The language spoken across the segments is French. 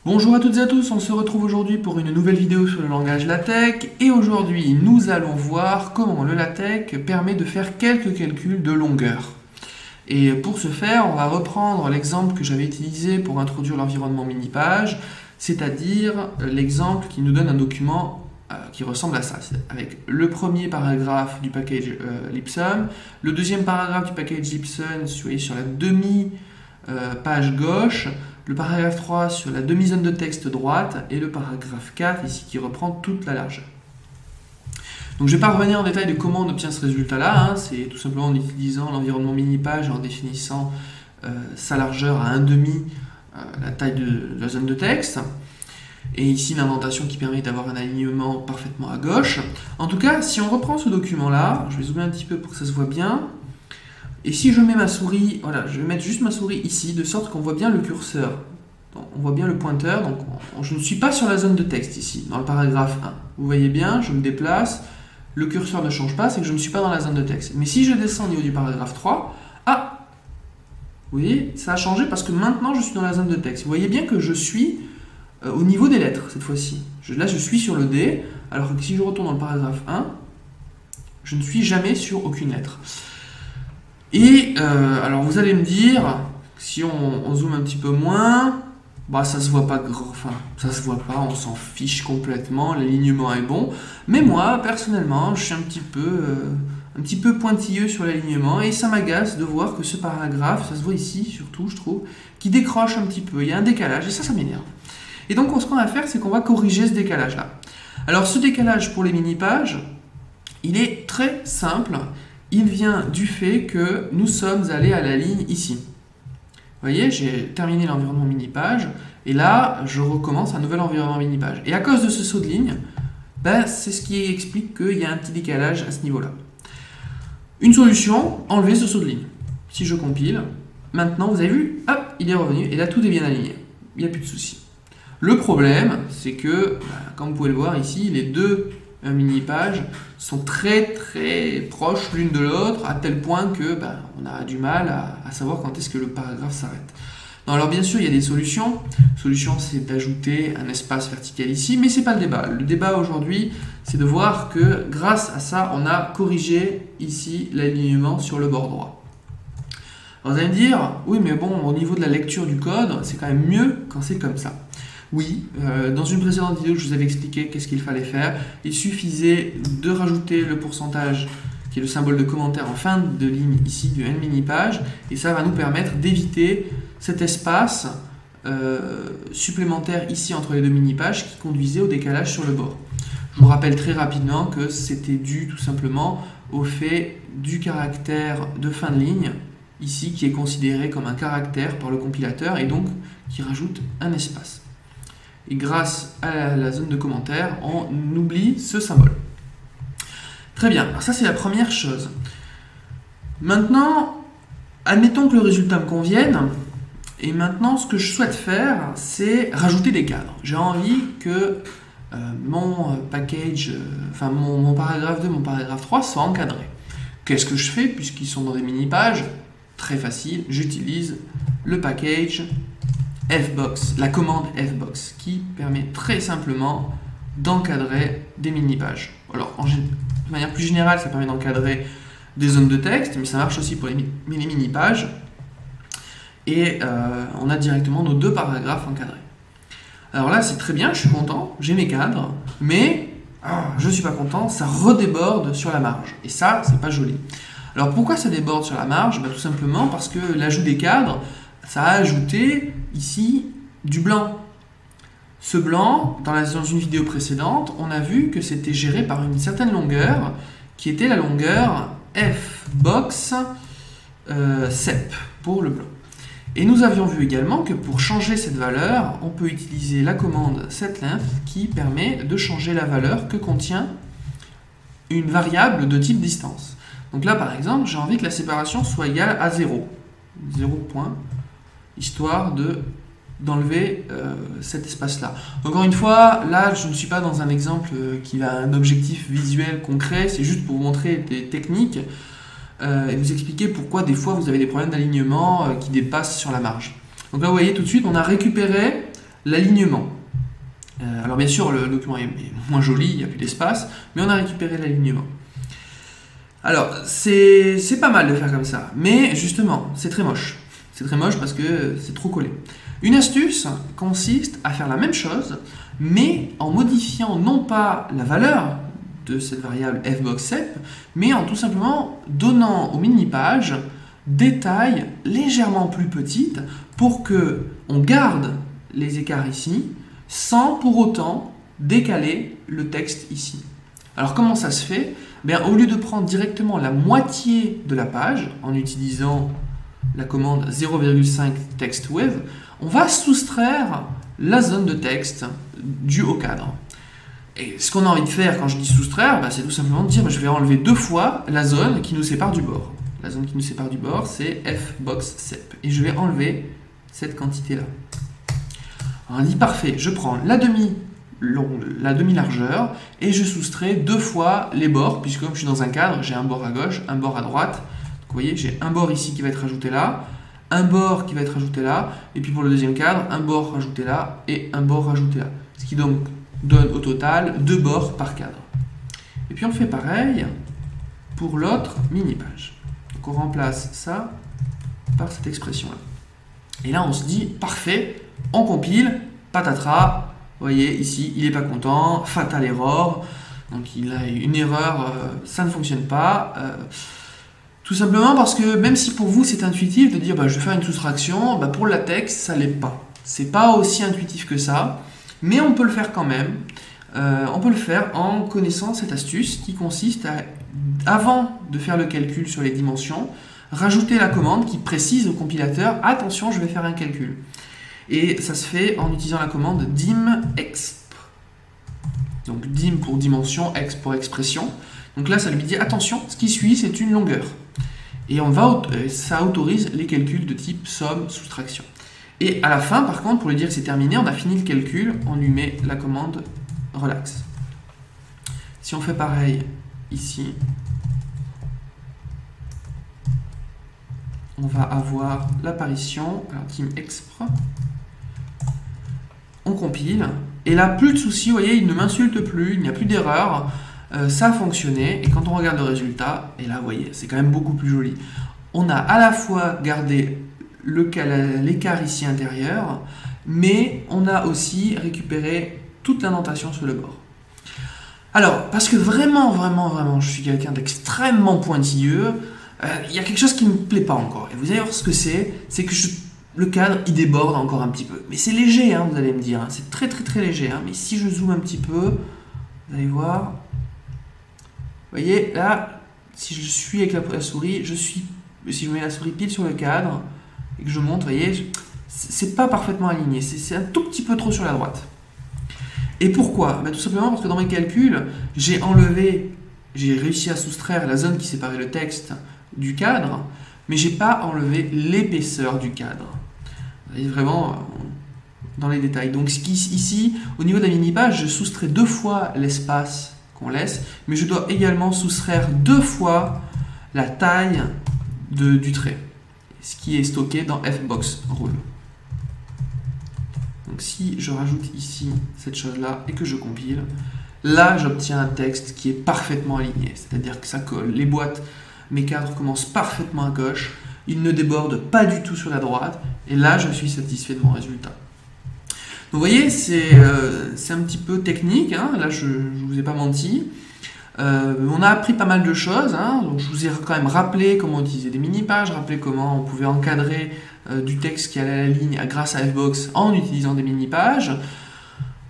Bonjour à toutes et à tous, on se retrouve aujourd'hui pour une nouvelle vidéo sur le langage LaTeX et aujourd'hui nous allons voir comment le LaTeX permet de faire quelques calculs de longueur. Et pour ce faire, on va reprendre l'exemple que j'avais utilisé pour introduire l'environnement mini-page, c'est-à-dire l'exemple qui nous donne un document qui ressemble à ça, avec le premier paragraphe du package Lipsum, le deuxième paragraphe du package Lipsum, vous voyez, sur la demi-page gauche, le paragraphe 3 sur la demi-zone de texte droite et le paragraphe 4 ici qui reprend toute la largeur. Donc je ne vais pas revenir en détail de comment on obtient ce résultat-là, c'est tout simplement en utilisant l'environnement mini-page, en définissant sa largeur à 1,5 la taille de la zone de texte. Et ici l'indentation qui permet d'avoir un alignement parfaitement à gauche. En tout cas, si on reprend ce document-là, je vais zoomer un petit peu pour que ça se voit bien. Et si je mets ma souris, voilà, je vais mettre juste ma souris ici, de sorte qu'on voit bien le curseur. Donc, on voit bien le pointeur, donc je ne suis pas sur la zone de texte ici, dans le paragraphe 1. Vous voyez bien, je me déplace, le curseur ne change pas, c'est que je ne suis pas dans la zone de texte. Mais si je descends au niveau du paragraphe 3, vous voyez, ça a changé parce que maintenant je suis dans la zone de texte. Vous voyez bien que je suis au niveau des lettres cette fois-ci. Là je suis sur le D, alors que si je retourne dans le paragraphe 1, je ne suis jamais sur aucune lettre. Et alors vous allez me dire, si on zoome un petit peu moins, bah ça se voit pas enfin ça se voit pas, on s'en fiche complètement, l'alignement est bon. Mais moi personnellement, je suis un petit peu pointilleux sur l'alignement et ça m'agace de voir que ce paragraphe, ça se voit ici surtout je trouve, qui décroche un petit peu, il y a un décalage et ça m'énerve. Et donc ce qu'on va faire, c'est qu'on va corriger ce décalage là. Alors ce décalage pour les mini-pages, il est très simple. Il vient du fait que nous sommes allés à la ligne ici. Vous voyez, j'ai terminé l'environnement mini-page, et là, je recommence un nouvel environnement mini-page. Et à cause de ce saut de ligne, ben, c'est ce qui explique qu'il y a un petit décalage à ce niveau-là. Une solution, enlever ce saut de ligne. Si je compile, maintenant, vous avez vu, hop, il est revenu, et là, tout est bien aligné. Il n'y a plus de souci. Le problème, c'est que, comme vous pouvez le voir ici, les deux mini-pages sont très proches l'une de l'autre à tel point que on a du mal à savoir quand est-ce que le paragraphe s'arrête. Alors bien sûr il y a des solutions. La solution c'est d'ajouter un espace vertical ici, mais c'est pas le débat. Le débat aujourd'hui c'est de voir que grâce à ça on a corrigé ici l'alignement sur le bord droit. Alors vous allez me dire, oui mais bon au niveau de la lecture du code c'est quand même mieux quand c'est comme ça. Oui, dans une précédente vidéo, je vous avais expliqué qu'est-ce qu'il fallait faire. Il suffisait de rajouter le pourcentage, qui est le symbole de commentaire en fin de ligne ici du N mini-page, et ça va nous permettre d'éviter cet espace supplémentaire ici entre les deux mini-pages qui conduisait au décalage sur le bord. Je vous rappelle très rapidement que c'était dû tout simplement au fait du caractère de fin de ligne, ici qui est considéré comme un caractère par le compilateur et donc qui rajoute un espace. Et grâce à la zone de commentaires, on oublie ce symbole. Très bien, alors ça c'est la première chose. Maintenant, admettons que le résultat me convienne, et maintenant ce que je souhaite faire, c'est rajouter des cadres. J'ai envie que mon package, mon paragraphe 2, mon paragraphe 3 soient encadrés. Qu'est-ce que je fais puisqu'ils sont dans des mini-pages? Très facile, j'utilise le package Fbox, la commande Fbox, qui permet très simplement d'encadrer des mini-pages. Alors, de manière plus générale, ça permet d'encadrer des zones de texte, mais ça marche aussi pour les mini-pages. Et on a directement nos deux paragraphes encadrés. Alors là, c'est très bien, je suis content, j'ai mes cadres, mais je ne suis pas content, ça redéborde sur la marge. Et ça, c'est pas joli. Alors pourquoi ça déborde sur la marge? Tout simplement parce que l'ajout des cadres, ça a ajouté ici du blanc. Ce blanc, dans une vidéo précédente, on a vu que c'était géré par une certaine longueur, qui était la longueur Fbox sep pour le blanc. Et nous avions vu également que pour changer cette valeur, on peut utiliser la commande setLength qui permet de changer la valeur que contient une variable de type distance. Donc là, par exemple, j'ai envie que la séparation soit égale à 0. 0 point. Histoire d'enlever cet espace-là. Encore une fois, là, je ne suis pas dans un exemple qui a un objectif visuel concret, c'est juste pour vous montrer des techniques et vous expliquer pourquoi des fois vous avez des problèmes d'alignement qui dépassent sur la marge. Donc là, vous voyez tout de suite, on a récupéré l'alignement. Alors bien sûr, le document est moins joli, il n'y a plus d'espace, mais on a récupéré l'alignement. Alors, c'est pas mal de faire comme ça, mais justement, c'est très moche. C'est très moche parce que c'est trop collé. Une astuce consiste à faire la même chose, mais en modifiant non pas la valeur de cette variable fboxSep, mais en tout simplement donnant aux mini-pages des tailles légèrement plus petites pour que on garde les écarts ici, sans pour autant décaler le texte ici. Alors comment ça se fait? Bien, au lieu de prendre directement la moitié de la page en utilisant la commande 0,5 textWidth, on va soustraire la zone de texte due au cadre. Et ce qu'on a envie de faire quand je dis soustraire, c'est tout simplement de dire je vais enlever 2 fois la zone qui nous sépare du bord. La zone qui nous sépare du bord, c'est fboxSep. Et je vais enlever cette quantité-là. On dit parfait, je prends la demi-largeur et je soustrais 2 fois les bords, puisque comme je suis dans un cadre, j'ai un bord à gauche, un bord à droite. Donc, vous voyez, j'ai un bord ici qui va être rajouté là, un bord qui va être rajouté là, et puis pour le deuxième cadre, un bord rajouté là et un bord rajouté là. Ce qui donc donne au total 2 bords par cadre. Et puis on fait pareil pour l'autre mini-page. Donc on remplace ça par cette expression-là. Et là on se dit, parfait, on compile, patatras. Vous voyez, ici, il n'est pas content, fatal error, donc il a une erreur, ça ne fonctionne pas. Tout simplement parce que même si pour vous c'est intuitif de dire je vais faire une soustraction, pour le latex ça ne l'est pas. C'est pas aussi intuitif que ça, mais on peut le faire quand même. On peut le faire en connaissant cette astuce qui consiste à, avant de faire le calcul sur les dimensions, rajouter la commande qui précise au compilateur, attention, je vais faire un calcul. Et ça se fait en utilisant la commande dim_exp. Donc dim pour dimension, exp pour expression. Donc là, ça lui dit attention, ce qui suit, c'est une longueur. Et ça autorise les calculs de type somme, soustraction. Et à la fin, par contre, pour lui dire que c'est terminé, on a fini le calcul, on lui met la commande relax. Si on fait pareil ici, on va avoir l'apparition, alors dim_exp. On compile, et là, plus de soucis, vous voyez, il ne m'insulte plus, il n'y a plus d'erreur, ça a fonctionné, et quand on regarde le résultat, et là, vous voyez, c'est quand même beaucoup plus joli. On a à la fois gardé l'écart ici intérieur, mais on a aussi récupéré toute l'indentation sur le bord. Alors, parce que vraiment, je suis quelqu'un d'extrêmement pointilleux, il y a quelque chose qui ne me plaît pas encore, et vous allez voir ce que c'est que le cadre, il déborde encore un petit peu. Mais c'est léger, vous allez me dire. C'est très léger. Mais si je zoome un petit peu, vous allez voir. Vous voyez, là, si je suis avec la souris, si je mets la souris pile sur le cadre et que je monte, vous voyez, c'est pas parfaitement aligné. C'est un tout petit peu trop sur la droite. Et pourquoi? Tout simplement parce que dans mes calculs, j'ai réussi à soustraire la zone qui séparait le texte du cadre, mais j'ai pas enlevé l'épaisseur du cadre. Vous voyez vraiment dans les détails. Donc ici, au niveau de la mini-page, je soustrais 2 fois l'espace qu'on laisse, mais je dois également soustraire 2 fois la taille du trait, ce qui est stocké dans fboxRule. Donc si je rajoute ici cette chose-là et que je compile, là j'obtiens un texte qui est parfaitement aligné, c'est-à-dire que ça colle. Les boîtes, mes cadres commencent parfaitement à gauche, ils ne débordent pas du tout sur la droite, et là je suis satisfait de mon résultat. Donc vous voyez, c'est un petit peu technique, là je ne vous ai pas menti. On a appris pas mal de choses, donc je vous ai quand même rappelé comment utiliser des mini-pages, rappelé comment on pouvait encadrer du texte qui allait à la ligne grâce à fbox en utilisant des mini-pages.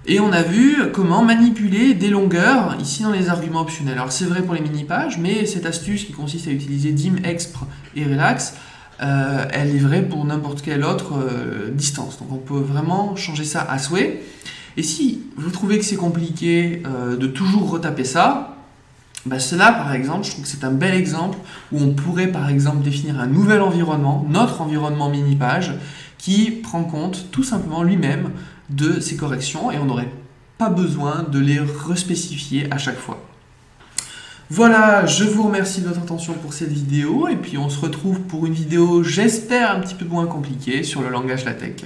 Et on a vu comment manipuler des longueurs ici dans les arguments optionnels. Alors c'est vrai pour les mini-pages, mais cette astuce qui consiste à utiliser dim_exp et relax, elle est vraie pour n'importe quelle autre distance. Donc on peut vraiment changer ça à souhait. Et si vous trouvez que c'est compliqué de toujours retaper ça, cela par exemple, je trouve que c'est un bel exemple où on pourrait par exemple définir un nouvel environnement, notre environnement mini-page, qui prend compte tout simplement lui-même de ces corrections et on n'aurait pas besoin de les respécifier à chaque fois. Voilà, je vous remercie de votre attention pour cette vidéo et puis on se retrouve pour une vidéo, j'espère, un petit peu moins compliquée sur le langage LaTeX.